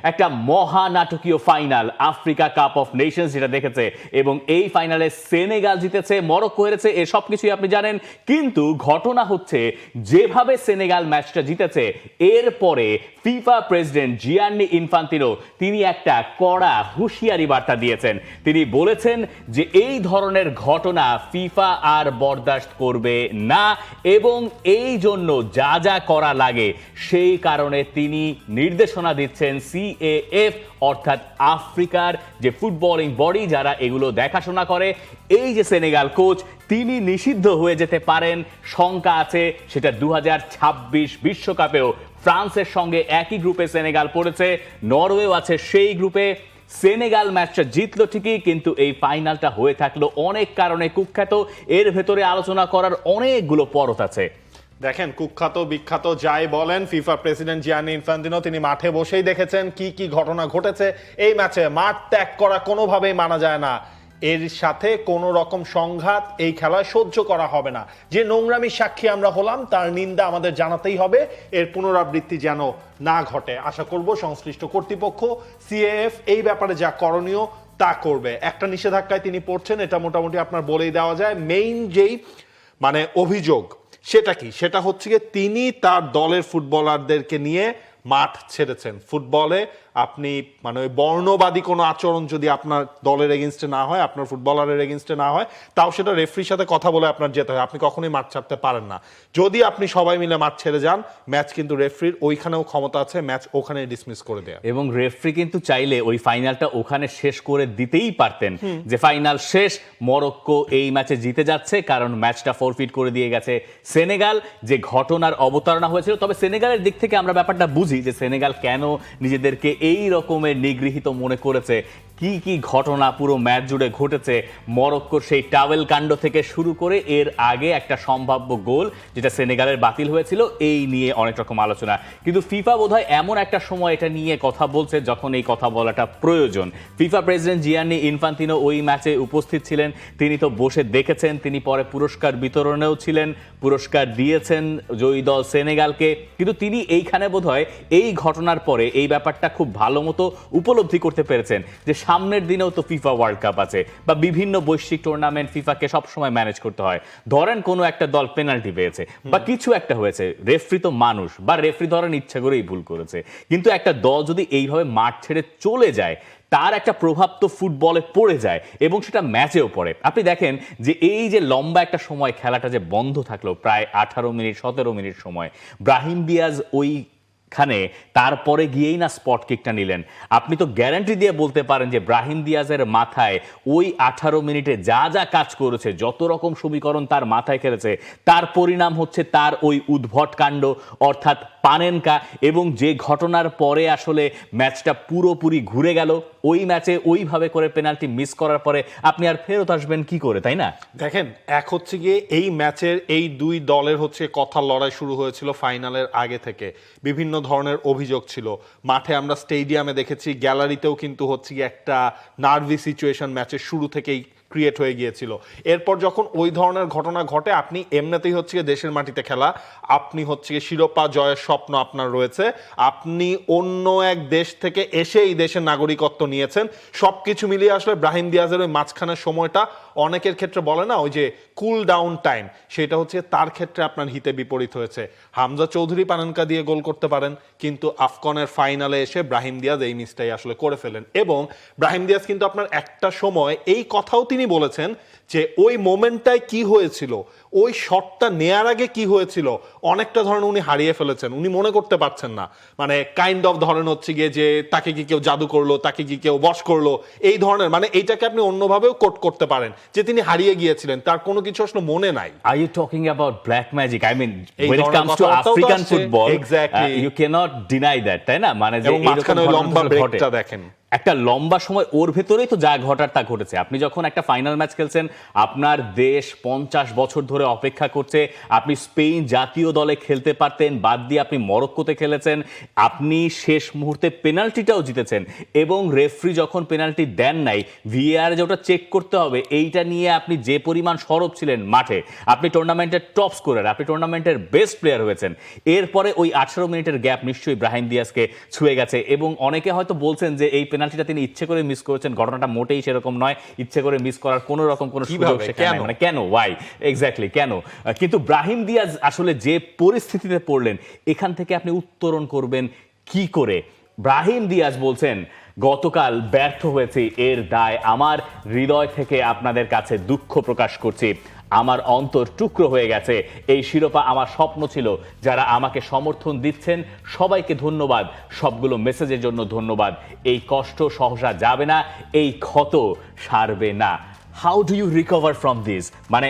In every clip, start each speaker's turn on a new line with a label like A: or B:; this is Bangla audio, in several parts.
A: একটা মহানাটকীয় final Africa cup of nations যেটা দেখেছে, এবং এই ফাইনালে সেনেগাল জিতেছে, মরক্কো হেরেছে, এ সব কিছুই আপনি জানেন। কিন্তু ঘটনা হচ্ছে, যেভাবে সেনেগাল ম্যাচটা জিতেছে, এরপরে ফিফা প্রেসিডেন্ট জিয়ান্নি ইনফান্তিনো তিনি একটা কড়া হুঁশিয়ারি বার্তা দিয়েছেন। তিনি বলেছেন যে এই ধরনের ঘটনা ফিফা আর বরদাস্ত করবে না, এবং এই জন্য যা যা করা লাগে সেই কারণে তিনি নির্দেশনা দিচ্ছেন সিএএফ অর্থাৎ আফ্রিকার যে ফুটবলিং বডি যারা এগুলো দেখাশোনা করে, এই যে সেনেগাল কোচ তিনি নিষিদ্ধ হয়ে যেতে পারেন, শঙ্কা আছে সেটা 2026 বিশ্বকাপেও ফ্রান্সের সঙ্গে একই গ্রুপে সেনেগাল পড়েছে, নরওয়েও আছে সেই গ্রুপে। সেনেগাল ম্যাচটা জিতলো ঠিকই, কিন্তু এই ফাইনালটা হয়ে থাকলো অনেক কারণে কুখ্যাত। এর ভেতরে আলোচনা করার অনেকগুলো পরত আছে।
B: দেখেন, কুখ্যাত বিখ্যাত যাই বলেন, ফিফা প্রেসিডেন্ট জিয়ানি ইনফান্তিনো তিনি মাঠে বসেই দেখেছেন কি কি ঘটনা ঘটেছে এই ম্যাচে। মাঠ ত্যাগ করা কোনোভাবেই মানা যায় না, এর সাথে কোনো রকম সংঘাত এই খেলায় সহ্য করা হবে না। যে নোংরামির সাক্ষী আমরা হলাম তার নিন্দা আমাদের জানাতেই হবে, এর পুনরাবৃত্তি যেন না ঘটে। আশা করব সংশ্লিষ্ট কর্তৃপক্ষ সিএএফ এই ব্যাপারে যা করণীয় তা করবে। একটা নিষেধাজ্ঞায় তিনি পড়ছেন, এটা মোটামুটি আপনার বলেই দেওয়া যায়। মেইন যেই অভিযোগ সেটা কি, সেটা হচ্ছে গিয়ে তিনি তার দলের ফুটবলারদেরকে নিয়ে মাঠ ছেড়েছেন। ফুটবলে আপনি ওই বর্ণবাদী কোনো আচরণ যদি আপনার দলের এগেনস্টে না হয়, আপনার ফুটবলারের এগেনস্টে না হয়, তাও সেটা রেফারির সাথে কথা বলে আপনার যেতে হয়। আপনি কখনোই মাঠ ছাড়তে পারেন না। যদি আপনি সবাই মিলে মাঠ ছেড়ে যান, ম্যাচ কিন্তু রেফারির ওইখানেও ক্ষমতা আছে ম্যাচ ওখানে ডিসমিস করে দেয়া।
A: এবং রেফারি কিন্তু চাইলে ওই ফাইনালটা ওখানে শেষ করে দিতেই পারতেন, যে ফাইনাল শেষ, মরক্কো এই ম্যাচে জিতে যাচ্ছে, কারণ ম্যাচটা ফরফিট করে দিয়ে গেছে সেনেগাল। যে ঘটনার অবতারণা হয়েছিল, তবে সেনেগালের দিক থেকে আমরা ব্যাপারটা বুঝি যে সেনেগাল কেন নিজেদেরকে এই রকমের নিগৃহীত মনে করেছে, কি কি ঘটনা পুরো ম্যাচ জুড়ে ঘটেছে। মরক্কোর সেই টাওয়েল কাণ্ড থেকে শুরু করে এর আগে একটা সম্ভাব্য গোল যেটা সেনেগালের বাতিল হয়েছিল, এই নিয়ে অনেক রকম আলোচনা। কিন্তু ফিফা বোধহয় এমন একটা সময় এটা নিয়ে কথা বলছে যখন এই কথা বলাটা প্রয়োজন। ফিফা প্রেসিডেন্ট জিয়ান্নি ইনফান্তিনো ওই ম্যাচে উপস্থিত ছিলেন, তিনি তো বসে দেখেছেন, তিনি পরে পুরস্কার বিতরণেও ছিলেন, পুরস্কার দিয়েছেন জয়ী দল সেনেগালকে। কিন্তু তিনি এইখানে বোধহয় এই ঘটনার পরে এই ব্যাপারটা খুব ভালো মতো উপলব্ধি করতে পেরেছেন যে সামনের দিনেও তো ফিফা ওয়ার্ল্ড কাপ আছে, বা বিভিন্ন বৈশ্বিক টুর্নামেন্ট ফিফাকে সবসময় ম্যানেজ করতে হয়। ধরেন কোনো একটা দল পেনাল্টি পেয়েছে বা কিছু একটা হয়েছে, রেফারি তো মানুষ, বা রেফারি ধরেন ইচ্ছা করেই ভুল করেছে, কিন্তু একটা দল যদি এইভাবে মাঠ ছেড়ে চলে যায়, তার একটা প্রভাব তো ফুটবলে পড়ে যায়, এবং সেটা ম্যাচেও পড়ে। আপনি দেখেন যে এই যে লম্বা একটা সময় খেলাটা যে বন্ধ থাকলো, প্রায় 18 মিনিট 17 মিনিট সময়, ব্রাহিম দিয়াজ ওইখানে তারপরে গিয়েই না স্পট কিকটা নিলেন। আপনি তো গ্যারান্টি দিয়ে বলতে পারেন যে ব্রাহিম দিয়াজের মাথায় ওই 18 মিনিটে যা যা কাজ করেছে, যত রকম সমীকরণ তার মাথায় খেলেছে, তার পরিণাম হচ্ছে তার ওই উদ্ভট কাণ্ড, অর্থাৎ পানেনকা। এবং যে ঘটনার পরে আসলে ম্যাচটা পুরোপুরি ঘুরে গেল, ওই ম্যাচে ওইভাবে করে পেনাল্টি মিস করার পরে আপনি আর ফেরত আসবেন কি করে, তাই না?
B: দেখেন, এক হচ্ছে গিয়ে এই ম্যাচের এই দুই দলের কথার লড়াই শুরু হয়েছিল ফাইনালের আগে থেকে। বিভিন্ন ধরনের অভিযোগ ছিল মাঠে, আমরা স্টেডিয়ামে দেখেছি, গ্যালারিতেও কিন্তু গিয়ে একটা নার্ভি সিচুয়েশন ম্যাচের শুরু থেকেই ক্রিয়েট হয়ে গিয়েছিল। এরপর যখন ওই ধরনের ঘটনা ঘটে, আপনি এমনিতেই দেশের মাটিতে খেলা, আপনি শিরোপা জয়ের স্বপ্ন আপনার রয়েছে, আপনি অন্য এক দেশ থেকে এসে এই দেশের নাগরিকত্ব নিয়েছেন, সবকিছু মিলিয়ে আসলে ব্রাহিম দিয়াজের ওই মাঝখানের সময়টা অনেকের ক্ষেত্রে বলে না ওই যে কুল ডাউন টাইম, সেটা তার ক্ষেত্রে আপনার হিতে বিপরীত হয়েছে। হামজা চৌধুরী পানানকা দিয়ে গোল করতে পারেন, কিন্তু আফকনের ফাইনালে এসে ব্রাহিম দিয়াজ এই মিসটাই আসলে করে ফেলেন। এবং ব্রাহিম দিয়াজ কিন্তু আপনার একটা সময় এই কথাও তিনি বলেছেন যে ওই মোমেন্টটায় কি হয়েছিল, ওই শটটা নেয়ার আগে কি হয়েছিল, অনেকটা ধরনের উনি হারিয়ে ফেলেছেন, উনি মনে করতে পারছেন না। কাইন্ড অফ ধরেন গিয়ে যে তাকে কি কেউ জাদু করলো, তাকে কি কেউ বশ করলো, এই ধরনের এইটাকে আপনি অন্যভাবেও কোট করতে পারেন যে তিনি হারিয়ে গিয়েছিলেন, তার কোনো কিছু আসলে মনে নাই।
A: Are you talking about black magic? I mean, when it comes to African football,
B: exactly,
A: you cannot deny that, তাই না? যে
B: মাঝখানে লম্বা ব্রেকটা দেখেন,
A: একটা লম্বা সময় ওর ভেতরেই তো যা ঘটার তা ঘটেছে। আপনি যখন একটা ফাইনাল ম্যাচ খেলছেন, আপনার দেশ 50 বছর ধরে হয়ে অপেক্ষা করছে। আপনি স্পেন জাতীয় দলে খেলতে পারতেন, বাদ দিয়ে আপনি মরক্কোতে খেলেছেন, আপনি শেষ মুহূর্তে পেনাল্টিটাও জিতেছেন এবং রেফারি যখন পেনাল্টি দেন নাই, ভিএআর যে ওটা চেক করতে হবে এইটা নিয়ে আপনি যে পরিমাণ সরব ছিলেন মাঠে, আপনি টুর্নামেন্টের টপ স্কোরার, আপনি টুর্নামেন্টের বেস্ট প্লেয়ার হয়েছেন। এরপরে ওই 18 মিনিটের গ্যাপ নিশ্চয়ই ব্রাহিম দিয়াজকে ছুঁয়ে গেছে এবং অনেকে হয়তো বলছেন যে এই পেনাল্টিটা তিনি ইচ্ছে করে মিস করেছেন। ঘটনাটা মোটেই সেরকম নয়, ইচ্ছে করে মিস করার কোনো রকম কোনো সুযোগ সেখানে নাই। মানে কেন, ওয়াই এক্স্যাক্টলি কেন? কিন্তু ব্রাহিম দিয়াজ আসলে যে পরিস্থিতিতে পড়লেন, এখান থেকে আপনি উত্তরণ করবেন কি করে? ব্রাহিম দিয়াজ বলছেন গতকাল ব্যর্থ হয়েছে, এর দায় আমার, হৃদয় থেকে আপনাদের কাছে দুঃখ প্রকাশ করছি, আমার অন্তর টুকরো হয়ে গেছে, এই শিরোপা আমার স্বপ্ন ছিল, যারা আমাকে সমর্থন দিচ্ছেন সবাইকে ধন্যবাদ, সবগুলো মেসেজের জন্য ধন্যবাদ, এই কষ্ট সহসা যাবে না, এই ক্ষত সারবে না। How do you recover from this? মানে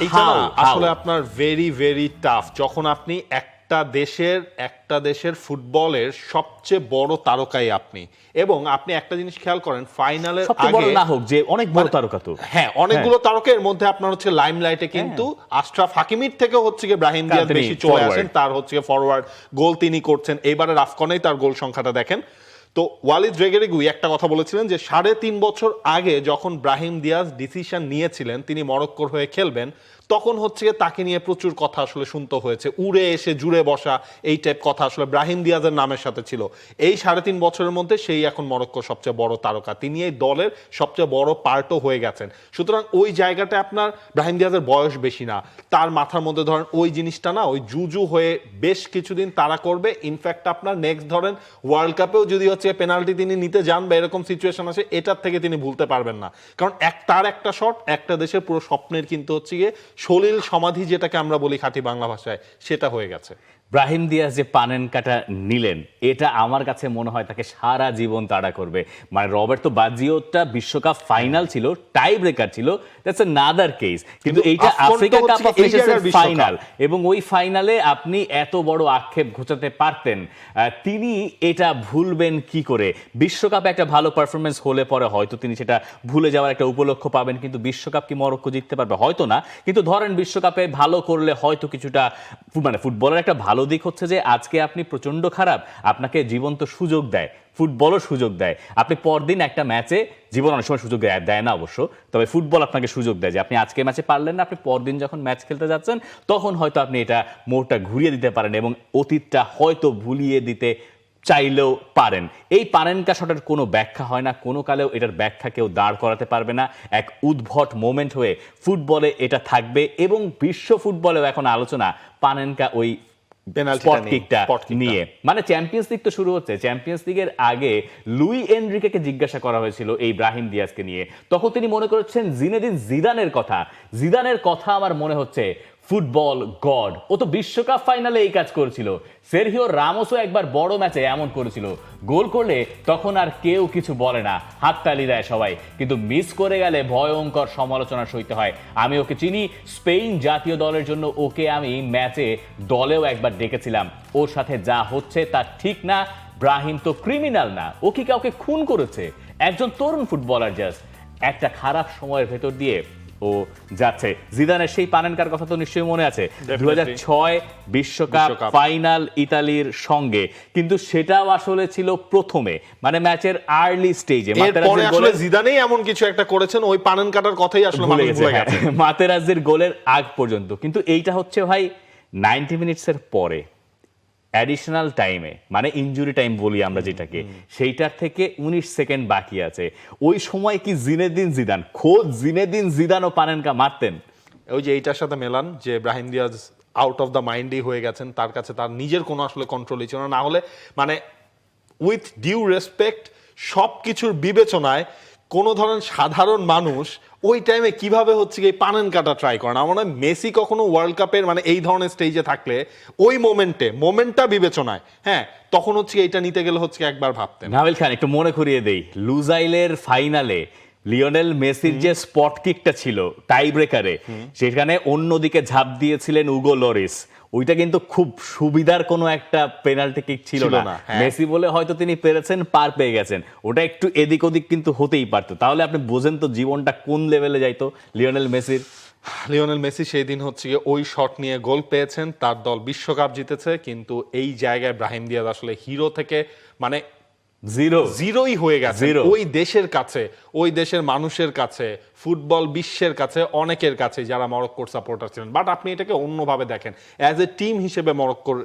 B: এইটা না আসলে আপনার ভেরি ভেরি টাফ, যখন আপনি একটা দেশের ফুটবলের সবচেয়ে বড় তারকাই আপনি, এবং আপনি একটা জিনিস খেয়াল করেন ফাইনালের আগে
A: না হোক যে অনেক বড় তারকা, তো
B: হ্যাঁ অনেকগুলো তারকার মধ্যে আপনার হচ্ছে লাইমলাইটে কিন্তু আশরাফ হাকিমির থেকে হচ্ছে গিয়ে ব্রাহিম দিয়াজ বেশি চলে আসেন, তার হচ্ছে ফরওয়ার্ড গোল তিনি করছেন, এইবারের আফকনেই তার গোল সংখ্যাটা দেখেন। তো ওয়ালিদ রেগেরিগুই একটা কথা বলেছিলেন যে 3.5 বছর আগে যখন ব্রাহিম দিয়াজ ডিসিশন নিয়েছিলেন তিনি মরক্কোর হয়ে খেলবেন, তখন হচ্ছে তাকে নিয়ে প্রচুর কথা আসলে শুনতে হয়েছে, উড়ে এসে জুড়ে বসা এই টাইপ কথা আসলে ব্রাহিম দিয়াজের নামের সাথে ছিল। এই 3.5 বছরের মধ্যে সেই এখন মরক্কোর সবচেয়ে বড় তারকা, তিনি এই দলের সবচেয়ে বড় পার্টও হয়ে গেছেন। সুতরাং ওই জায়গাটা আপনার ব্রাহিম দিয়াজের বয়স বেশি না, তার মাথার মধ্যে ধরেন ওই জিনিসটা না, ওই জুজু হয়ে বেশ কিছুদিন তারা করবে। ইনফ্যাক্ট আপনার নেক্সট ধরেন ওয়ার্ল্ড কাপেও যদি হচ্ছে পেনাল্টি তিনি নিতে যান বা এরকম সিচুয়েশন আসে, এটার থেকে তিনি ভুলতে পারবেন না, কারণ তার একটা শট একটা দেশের পুরো স্বপ্নের কিন্তু হচ্ছে গিয়ে সলিল সমাধি, যেটাকে আমরা বলি খাঁটি বাংলা ভাষায়, সেটা হয়ে গেছে।
A: ব্রাহিম দিয়াজ যে পানেন কাটা নিলেন, এটা আমার কাছে মনে হয় তাকে সারা জীবন তাড়া করবে। মানে রবার্তো বাজিওটা বিশ্বকাপ ফাইনাল ছিল, টাই ব্রেকার ছিল, দ্যাটস অ্যানাদার কেস, কিন্তু এইটা আফ্রিকা কাপ অফ নেশনসের ফাইনাল, এবং ওই ফাইনালে আপনি এত বড় আক্ষেপ ঘোচাতে পারতেন, তিনি এটা ভুলবেন কি করে? বিশ্বকাপে একটা ভালো পারফরমেন্স হলে পরে হয়তো তিনি সেটা ভুলে যাওয়ার একটা উপলক্ষ পাবেন, কিন্তু বিশ্বকাপ কি মরক্কো জিততে পারবে? হয়তো না, কিন্তু ধরেন বিশ্বকাপে ভালো করলে হয়তো কিছুটা, মানে ফুটবলের একটা ভালো দিক হচ্ছে যে আজকে আপনি প্রচন্ড খারাপ, আপনাকে জীবন্ত সুযোগ দেয়, ফুটবলও সুযোগ দেয়। আপনি পরদিন একটা ম্যাচে, জীবন অনেক সময় সুযোগ দেয় না অবশ্য, তবে ফুটবল আপনাকে সুযোগ দেয় যে আপনি আজকে ম্যাচে পারলেন না, আপনি পরদিন যখন ম্যাচ খেলতে যাচ্ছেন তখন হয়তো আপনি এটা মোড়টা ঘুরিয়ে দিতে পারেন এবং অতীতটা হয়তো ভুলিয়ে দিতে চাইলেও পারেন। এই পারেনকা শটের কোনো ব্যাখ্যা হয় না, কোনো কালেও এটার ব্যাখ্যা কেউ দাঁড় করাতে পারবে না। এক উদ্ভট মোমেন্ট হয়ে ফুটবলে এটা থাকবে, এবং বিশ্ব ফুটবলেও এখন আলোচনা পানেনকা ওই স্পট কিকটা নিয়ে। মানে চ্যাম্পিয়ন্স লিগ তো শুরু হচ্ছে, চ্যাম্পিয়ন্স লিগের আগে লুই এনরিকেকে জিজ্ঞাসা করা হয়েছিল এই ব্রাহিম দিয়াজকে নিয়ে, তখন তিনি মনে করেছেন জিনেদিন জিদানের কথা। জিদানের কথা আমার মনে হচ্ছে ফুটবল গড, ও তো বিশ্বকাপ ফাইনালে এই কাজ করেছিল, সেরহিও রামোসও একবার বড় ম্যাচে এমন করেছিল, গোল করলে তখন আর কেউ কিছু বলে না, হাততালি দেয় সবাই, কিন্তু মিস করে গেলে ভয়ঙ্কর সমালোচনা সইতে হয়। আমি ওকে চিনি, স্পেন জাতীয় দলের জন্য ওকে আমি ম্যাচে দলেও একবার ডেকেছিলাম, ওর সাথে যা হচ্ছে তা ঠিক না। ব্রাহিম তো ক্রিমিনাল না, ও কি কাউকে খুন করেছে? একজন তরুণ ফুটবলার, জাস্ট একটা খারাপ সময়ের ভেতর দিয়ে ও যাচ্ছে। জিদানের সেই পানেনকার কথা তো নিশ্চয়ই মনে আছে, 2006 বিশ্বকাপ ফাইনাল ইতালির সঙ্গে, কিন্তু সেটাও আসলে ছিল প্রথমে, মানে ম্যাচের আর্লি স্টেজে।
B: জিদানেই এমন কিছু একটা করেছেন, ওই পানেনকাটার কথাই আসলে ভুলে গেছে
A: মাতেরাজ্জির গোলের আগ পর্যন্ত। কিন্তু এইটা হচ্ছে ভাই 90 মিনিটসের পরে, অ্যাডিশনাল টাইমে, মানে ইনজুরি টাইম বলি আমরা যেটাকে, সেইটার থেকে 19 সেকেন্ড বাকি আছে। ওই সময় কি জিনেদিন জিদান, খোদ জিনেদিন জিদানও পানেনকা মারতেন?
B: ওই যে এইটার সাথে মেলান যে Brahim Diaz out of the মাইন্ডই হয়ে গেছেন, তার কাছে তার নিজের কোনো আসলে কন্ট্রোলই ছিল না। হলে মানে উইথ ডিউ রেসপেক্ট, সব কিছুর বিবেচনায় কোনো ধরনের সাধারণ মানুষ ওই টাইমে কিভাবে হচ্ছে এই পানেন কাটা ট্রাই করে না? আমার মনে হয় মেসি কখনো ওয়ার্ল্ড কাপের মানে এই ধরনের স্টেজে থাকলে ওই মোমেন্টটা বিবেচনায়, হ্যাঁ তখন হচ্ছে এইটা নিতে গেলে হচ্ছে একবার ভাবতেন।
A: নাবিল খান, একটু মনে করিয়ে দেই, লুজাইলের ফাইনালে লিওনেল মেসির যে স্পট কিকটা ছিল টাই ব্রেকারে, সেখানে অন্যদিকে ঝাঁপ দিয়েছিলেন উগো লরিস, ওইটা কিন্তু খুব সুবিধার কোনো একটা পেনাল্টি কিক ছিল না। মেসি বলে হয়তো তিনি পেরেছেন, পার পেয়ে গেছেন, ওটা একটু এদিক ওদিক কিন্তু হতেই পারতো। তাহলে আপনি বোঝেন তো জীবনটা কোন লেভেলে যাইতো লিওনেল মেসির।
B: লিওনেল মেসি সেই দিন হচ্ছে গিয়ে ওই শট নিয়ে গোল পেয়েছেন, তার দল বিশ্বকাপ জিতেছে, কিন্তু এই জায়গায় ব্রাহিম দিয়াজ আসলে হিরো থেকে মানে জিরোই হয়ে গেছে ওই দেশের কাছে, ওই দেশের মানুষের কাছে, ফুটবল বিশ্বের কাছে, অনেকের কাছে যারা মরক্কোর সাপোর্টার ছিলেন। বাট আপনি এটাকে অন্যভাবে দেখেন, অ্যাজ এ টিম হিসেবে মরক্কোর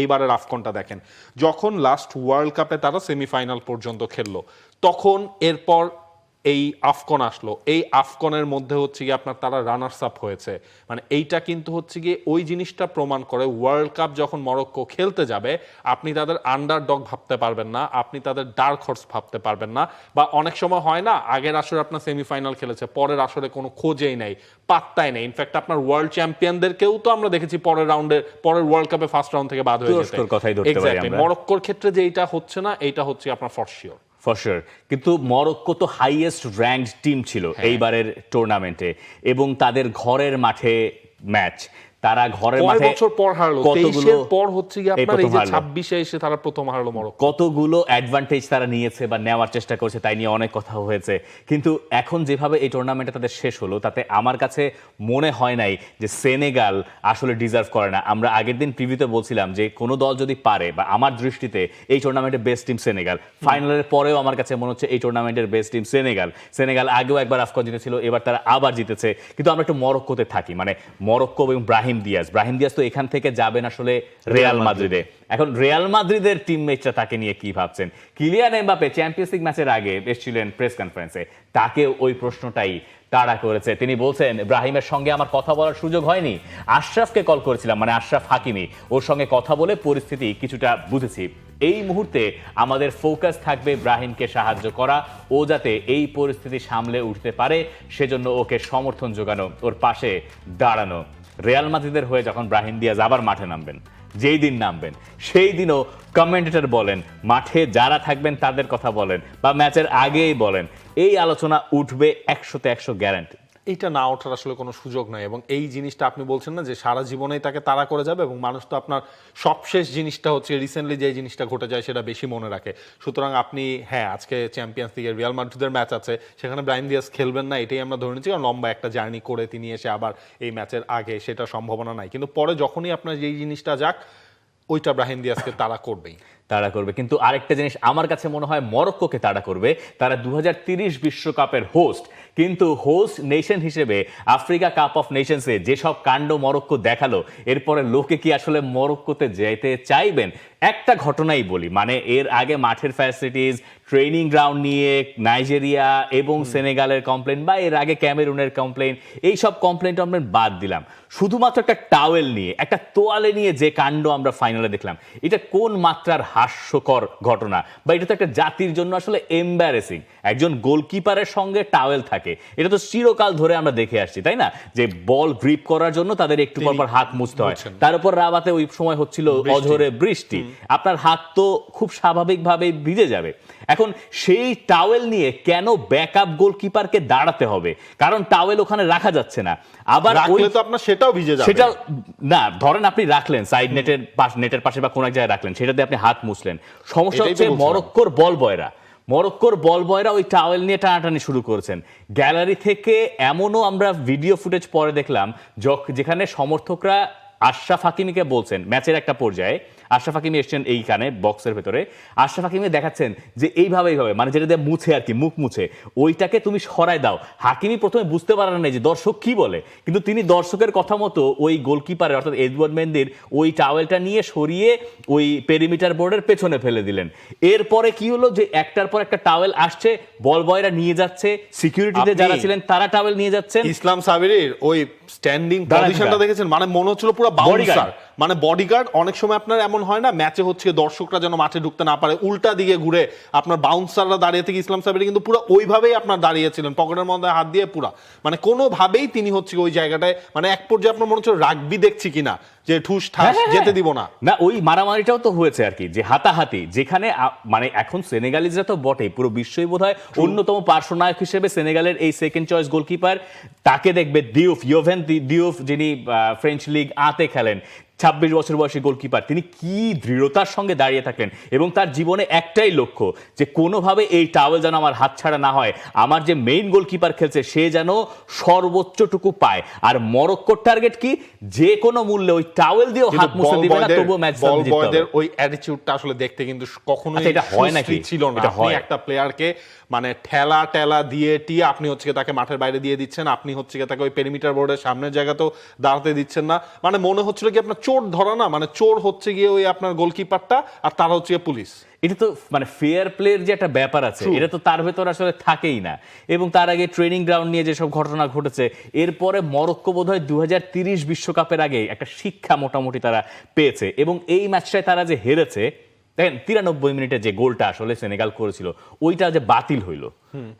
B: এইবারের আফকনটা দেখেন, যখন লাস্ট ওয়ার্ল্ড কাপে তারা সেমিফাইনাল পর্যন্ত খেললো, তখন এরপর এই আফকন আসলো, এই আফকনের মধ্যে হচ্ছে গিয়ে আপনার তারা রানার্স আপ হয়েছে। মানে এইটা কিন্তু হচ্ছে গিয়ে ওই জিনিসটা প্রমাণ করে ওয়ার্ল্ড কাপ যখন মরক্কো খেলতে যাবে, আপনি তাদের আন্ডারডগ ভাবতে পারবেন না, আপনি তাদের ডার্ক হর্স ভাবতে পারবেন না। বা অনেক সময় হয় না, আগের আসরে আপনার সেমিফাইনাল খেলেছে, পরের আসরে কোনো খোঁজেই নেই, পাত্তাই নেই। ইনফ্যাক্ট আপনার ওয়ার্ল্ড চ্যাম্পিয়নদেরকেও তো আমরা দেখেছি পরের ওয়ার্ল্ড কাপে ফার্স্ট রাউন্ড থেকে বাদ হয়ে যেতে। এক্স্যাক্টলি, মরক্কোর ক্ষেত্রে যে এইটা হচ্ছে না, এইটা হচ্ছে আপনার ফর শিওর।
A: কিন্তু মরক্কো তো হাইয়েস্ট র্যাঙ্কড টিম ছিল এইবারের টুর্নামেন্টে, এবং তাদের ঘরের মাঠে ম্যাচ, তারা ঘরের মাঠে
B: বছর পর হারলো, 23 পর হচ্ছে কি আপনার এই যে 26 এ এসে তারা প্রথম হারলো মরক্কো।
A: কতগুলো অ্যাডভান্টেজ তারা নিয়েছে বা নেওয়ার চেষ্টা করছে, তাই নিয়ে অনেক কথা হয়েছে। কিন্তু এখন যেভাবে এই টুর্নামেন্টে তাদের শেষ হলো, তাতে আমার কাছে মনে হয় নাই যে সেনেগাল আসলে ডিজার্ভ করে না। আমরা আগের দিন প্রিভিউতে বলছিলাম যে কোনো দল যদি পারে, বা আমার দৃষ্টিতে এই টুর্নামেন্টের বেস্ট টিম সেনেগাল, ফাইনালের পরেও আমার কাছে মনে হচ্ছে এই টুর্নামেন্টের বেস্ট টিম সেনেগাল। সেনেগাল আগেও একবার আফকন জিতেছিল, এবার তারা আবার জিতেছে। কিন্তু আমরা একটু মরক্কোতে থাকি, মানে মরক্কো এবং ব্রাহিম দিয়াজ তো এখান থেকে যাবেন আসলে রিয়াল মাদ্রিদে। এখন রিয়াল মাদ্রিদের টিমমেটরা তাকে নিয়ে কি ভাবছেন? কিলিয়ান এমবাপে চ্যাম্পিয়ন্স লিগ ম্যাচের আগে এসেছিলেন প্রেস কনফারেন্সে, তাকে ওই প্রশ্নটাই তাড়া করেছে। তিনি বলছেন, ব্রাহিমের সঙ্গে আমার কথা বলার সুযোগ হয়নি, আশরাফকে কল করেছিলাম, মানে আশরাফ হাকিমি, ওর সঙ্গে কথা বলে পরিস্থিতি কিছুটা বুঝেছি। এই মুহূর্তে আমাদের ফোকাস থাকবে ব্রাহিমকে সাহায্য করা, ও যাতে এই পরিস্থিতি সামলে উঠতে পারে সেজন্য ওকে সমর্থন যোগানো, ওর পাশে দাঁড়ানো। রিয়াল মাদ্রিদের হয়ে যখন ব্রাহিম দিয়াজ আবার মাঠে নামবেন, যেই দিন নামবেন সেই দিনও কমেন্টেটর বলেন, মাঠে যারা থাকবেন তাদের কথা বলেন, বা ম্যাচের আগেই বলেন, এই আলোচনা উঠবে 100তে 100 গ্যারান্টি।
B: এইটা না ওঠার আসলে কোনো সুযোগ নাই। এবং এই জিনিসটা আপনি বলছেন না যে সারা জীবনেই তাকে তাড়া করে যাবে, এবং মানুষ তো আপনার সবশেষ জিনিসটা হচ্ছে রিসেন্টলি যে জিনিসটা ঘটে যায় সেটা বেশি মনে রাখে। সুতরাং আপনি আজকে চ্যাম্পিয়ন্স লিগের রিয়াল মাদ্রিদের ম্যাচ আছে, সেখানে ব্রাহিম দিয়াজ খেলবেন না এটাই আমরা ধরে নিচ্ছি, কারণ লম্বা একটা জার্নি করে তিনি এসে আবার এই ম্যাচের আগে সেটা সম্ভাবনা নাই। কিন্তু পরে যখনই আপনার যেই জিনিসটা যাক, ওইটা ব্রাহিম দিয়াজকে তাড়া করবেই,
A: তাড়া করবে। কিন্তু আরেকটা জিনিস আমার কাছে মনে হয় মরক্কোকে তাড়া করবে। তারা 2030 বিশ্বকাপের হোস্ট, কিন্তু হোস্ট নেশন হিসেবে আফ্রিকা কাপ অফ নেশনসে যেসব কাণ্ড মরক্কো দেখালো, এরপরে লোকে কি আসলে মরক্কোতে যেতে চাইবেন? একটা ঘটনাই বলি, মানে এর আগে মাঠের ফ্যাসিলিটিস, ট্রেনিং গ্রাউন্ড নিয়ে নাইজেরিয়া এবং সেনেগালের কমপ্লেন, বা এর আগে ক্যামেরুনের কমপ্লেন, এইসব কমপ্লেন বাদ দিলাম, শুধুমাত্র একটা টাওয়েল নিয়ে, একটা তোয়ালে নিয়ে যে কাণ্ড আমরা ফাইনালে দেখলাম, এটা কোন মাত্রার হাস্যকর ঘটনা, বা এটা তো একটা জাতির জন্য আসলে এম্বারেসিং। একজন গোলকিপারের সঙ্গে টাওয়েল থাকে, এটা তো চিরকাল ধরে আমরা দেখে আসছি, তাই না? যে বল গ্রিপ করার জন্য তাদের একটু পর হাত মুছতে হয়। তার উপর রাবাতে ওই সময় হচ্ছিল অঝরে বৃষ্টি, আপনার হাত তো খুব স্বাভাবিকভাবে ভিজে যাবে। এখন সেই টাওয়েল নিয়ে কেন ব্যাকআপ গোলকিপারকে দাঁড়াতে হবে? কারণ টাওয়েল ওখানে রাখা যাচ্ছে না, আবার
B: রাখলে তো আপনার সেটাও ভিজে যাবে।
A: সেটা না, ধরেন আপনি রাখলেন সাইড নেটের পাশে বা কোন এক জায়গায় রাখলেন, সেটাতে আপনি হাত মুছলেন। সমস্যা হচ্ছে মরক্কোর বল বয়রা ওই টাওয়েল নিয়ে টানাটানি শুরু করেছেন। গ্যালারি থেকে এমনও আমরা ভিডিও ফুটেজ পরে দেখলাম যেখানে সমর্থকরা আশরাফ হাকিমিকে বলছেন, ম্যাচের একটা পর্যায়ে আশরাফ হাকিমি এসছেন এইখানে বক্সের ভেতরে, আশরাফ হাকিমি দেখাচ্ছেন যে এইভাবে মানে যেটা দিয়ে মুছে আর কি, মুখ মুছে, ওইটাকে তুমি সরায় দাও। হাকিমি প্রথমে বুঝতে পারেন না যে দর্শক কি বলে, কিন্তু তিনি দর্শকের কথা মতো ওই গোলকিপারের অর্থাৎ এডওয়ার্ড মেন্দির ওই টাওয়েলটা নিয়ে সরিয়ে ওই পেরিমিটার বোর্ডের পেছনে ফেলে দিলেন। এরপরে কি হলো যে একটার পর একটা টাওয়েল আসছে, বল বয়রা নিয়ে যাচ্ছে, সিকিউরিটিতে যারা ছিলেন তারা টাওয়েল নিয়ে যাচ্ছেন।
B: ইসলাম সাবিরের ওই স্ট্যান্ডিং পজিশনটা দেখেছেন, মানে মনে হচ্ছিল পুরো বাউন্সার, মানে বডিগার্ড। অনেক সময় আপনার এমন হয় না, ম্যাচে হচ্ছে দর্শকরা যেন মাঠে ঢুকতে না পারে, উল্টা দিকে ঘুরে আপনার বাউন্সাররা দাঁড়িয়ে থেকে ইসলাম সাবির কিন্তু পুরো ওইভাবেই আপনার দাঁড়িয়েছিলেন, পকেটের মধ্যে হাত দিয়ে পুরা, মানে কোনোভাবেই তিনি হচ্ছে ওই জায়গাটায়, মানে এক পর্যায়ে আপনার মনে হচ্ছে রাগবি দেখছি কিনা, যে ঠুস ঠাস যেতে দিব না।
A: না, ওই মারামারিটাও তো হয়েছে আর কি, যে হাতাহাতি, যেখানে মানে এখন সেনেগালিজরা তো বটেই, পুরো বিশ্বই বোধহয় অন্যতম পার্শ্বনায়ক হিসেবে সেনেগালের এই সেকেন্ড চয়েস গোলকিপার, তাকে দেখবে ডিউফ, ইয়োভেন ডিউফ, যিনি ফ্রেঞ্চ লিগ আতে খেলেন, 26 বছর বয়সী গোলকিপার, তিনি কি দৃঢ়তার সঙ্গে দাঁড়িয়ে থাকলেন এবং তার জীবনে একটাই লক্ষ্য যে কোনোভাবে এই টাওয়েল যেন আমার হাতছাড়া না হয়, আমার যে মেইন গোলকিপার খেলছে সে যেন সর্বোচ্চটুকু পায়। আর মরক্কোর টার্গেট কি, যে কোনো মূল্যে ওই টাওয়েল দিয়েও হাত মুছে দিবে না, তবুও ম্যাচ জিততে হবে।
B: ওই অ্যাটিটিউডটা আসলে দেখতে কিন্তু কখনোই
A: এটা হয় নাকি?
B: ছিল না।
A: এটা
B: আপনি
A: হয়
B: একটা প্লেয়ারকে মানে ঠেলা দিয়ে আপনি হচ্ছে তাকে মাঠের বাইরে দিয়ে দিচ্ছেন, আপনি হচ্ছে তাকে ওই পেরিমিটার বোর্ডের সামনের জায়গাতেও দাঁড়াতে দিচ্ছেন না। মানে মনে হচ্ছিল কি আপনার চোর ধরা না, মানে চোর হচ্ছে গিয়ে ওই আপনার গোলকিপারটা আর তারা হচ্ছে পুলিশ।
A: এটা তো মানে ফেয়ার প্লের যে একটা ব্যাপার আছে, এটা তো তার ভেতর আসলে থাকেই না। এবং তার আগে ট্রেনিং গ্রাউন্ড নিয়ে যেসব ঘটনা ঘটেছে, এরপরে মরক্কো বোধহয় 2030 বিশ্বকাপের আগে একটা শিক্ষা মোটামুটি তারা পেয়েছে। এবং এই ম্যাচটায় তারা যে হেরেছে, দেখেন 93 মিনিটে যে গোলটা আসলে সেনেগাল করেছিল ওইটা যে বাতিল হইলো,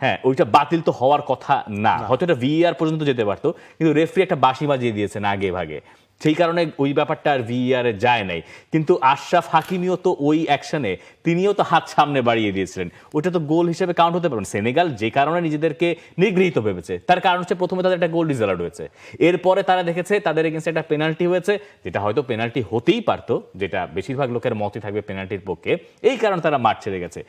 A: হ্যাঁ ওইটা বাতিল তো হওয়ার কথা না, হয়তো এটা ভিআর পর্যন্ত যেতে পারতো, কিন্তু রেফারি একটা বাঁশি বাজিয়ে দিয়েছেন আগে ভাগে, সেই কারণে ওই ব্যাপারটা আর ভিআরে যায় নাই। কিন্তু আশরাফ হাকিমিও তো ওই অ্যাকশনে তিনিও তো হাত সামনে বাড়িয়ে দিয়েছিলেন, ওটা তো গোল হিসেবে কাউন্ট হতে পারবে। সেনেগাল যে কারণে নিজেদেরকে নিগৃহীত ভেবেছে, তার কারণ হচ্ছে প্রথমে তাদের একটা গোল ডিসঅ্যালাউড হয়েছে, এরপরে তারা দেখেছে তাদের এগেইনস্ট একটা পেনাল্টি হয়েছে, যেটা হয়তো পেনাল্টি হতেই পারতো, যেটা বেশিরভাগ লোকের মতই থাকবে পেনাল্টির পক্ষে, এই কারণে তারা মাঠ ছেড়ে গেছে।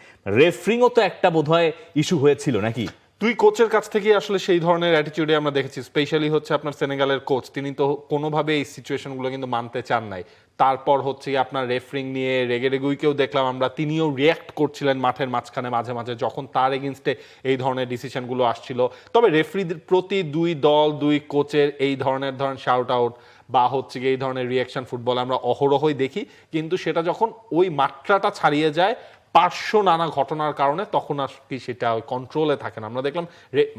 A: রেফারিংও তো একটা বোধহয় ইস্যু হয়েছিল নাকি?
B: দুই কোচের কাছ থেকে আসলে সেই ধরনের অ্যাটিটিউডে আমরা দেখেছি। স্পেশালি হচ্ছে আপনার সেনেগালের কোচ, তিনি তো কোনোভাবে এই সিচুয়েশনগুলো কিন্তু মানতে চান নাই। তারপর হচ্ছে আপনার রেফারিং নিয়ে রেগেরেগুইকেও দেখলাম আমরা, তিনিও রিয়্যাক্ট করছিলেন মাঠের মাঝখানে মাঝে মাঝে যখন তার এগেইনস্টে এই ধরনের ডিসিশনগুলো আসছিল। তবে রেফারিদের প্রতি দুই দল দুই কোচের এই ধরনের শাউট আউট বা হচ্ছে এই ধরনের রিয়াকশন ফুটবল আমরা অহরহই দেখি, কিন্তু সেটা যখন ওই মাত্রাটা ছাড়িয়ে যায় পার্শ্ব নানা ঘটনার কারণে, তখন আর কি সেটা ওই কন্ট্রোলে থাকে না। আমরা দেখলাম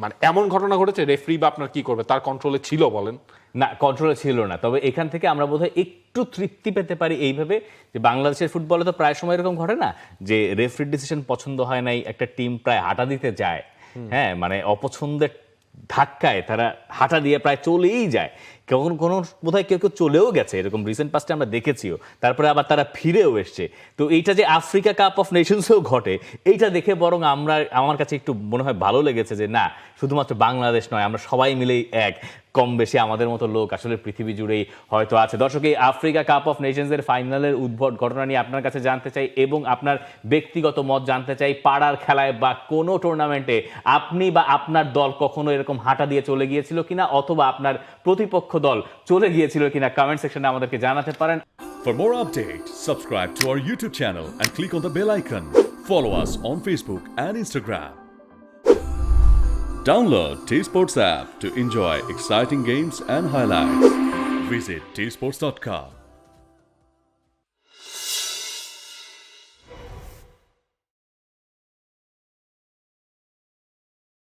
B: মানে এমন ঘটনা ঘটেছে, রেফারি বা আপনার কি করবে, তার কন্ট্রোলে ছিল বলেন
A: না, কন্ট্রোলে ছিল না। তবে এখান থেকে আমরা বোধহয় একটু তৃপ্তি পেতে পারি এইভাবে যে বাংলাদেশের ফুটবলে তো প্রায় সময় এরকম ঘটে না যে রেফারির ডিসিশন পছন্দ হয় নাই, একটা টিম প্রায় হাঁটা দিতে যায়, হ্যাঁ মানে অপছন্দের ধাক্কায় তারা হাঁটা দিয়ে প্রায় চলেই যায়, কখন কোনো বোধহয় কেউ কেউ চলেও গেছে, এরকম রিসেন্ট পাস্টে আমরা দেখেছিও, তারপরে আবার তারা ফিরেও এসছে। তো এইটা যে আফ্রিকা কাপ অফ নেশনসেও ঘটে, এইটা দেখে বরং আমার কাছে একটু মনে হয় ভালো লেগেছে যে না, শুধুমাত্র বাংলাদেশ নয়, আমরা সবাই মিলেই এক, কম বেশি আমাদের মতো লোক আসলে পৃথিবী জুড়েই হয়তো আছে। দর্শক, এই আফ্রিকা কাপ অফ নেশনসের ফাইনালের উদ্ভট ঘটনা নিয়ে আপনার কাছে জানতে চাই এবং আপনার ব্যক্তিগত মত জানতে চাই। পাড়ার খেলায় বা কোনো টুর্নামেন্টে আপনি বা আপনার দল কখনো এরকম হাঁটা দিয়ে চলে গিয়েছিল কিনা, অথবা আপনার প্রতিপক্ষ দল চলে গিয়েছিল কিনা, কমেন্ট সেকশনে আমাদেরকে জানাতে পারেন।
C: For more updates, subscribe to our YouTube channel and click on the bell icon. Follow us on Facebook and Instagram. Download T-Sports app to enjoy exciting games and highlights. Visit tsports.com.